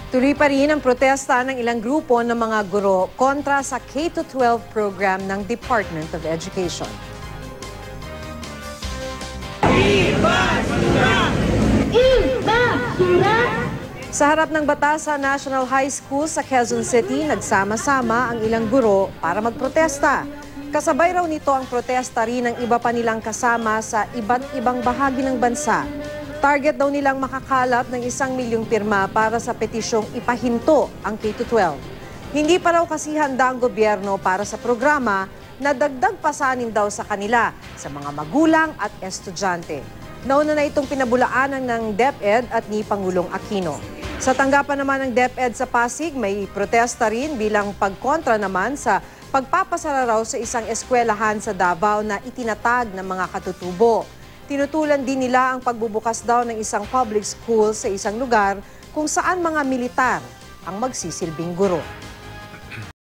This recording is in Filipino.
Tuloy pa rin ang protesta ng ilang grupo ng mga guro kontra sa K-12 program ng Department of Education. Sa harap ng Batasan National High School sa Quezon City, nagsama-sama ang ilang guro para magprotesta. Kasabay raw nito ang protesta rin ng iba pa nilang kasama sa iba't ibang bahagi ng bansa. Target daw nilang makakalap ng 1 milyong pirma para sa petisyong ipahinto ang K-12. Hindi pa raw kasi handa ang gobyerno para sa programa na dagdag pasanin daw sa kanila, sa mga magulang at estudyante. Nauna na itong pinabulaanan ng DepEd at ni Pangulong Aquino. Sa tanggapan naman ng DepEd sa Pasig, may protesta rin bilang pagkontra naman sa pagpapasara raw sa isang eskwelahan sa Davao na itinatag ng mga katutubo. Tinutulan din nila ang pagbubukas daw ng isang public school sa isang lugar kung saan mga militar ang magsisilbing guro.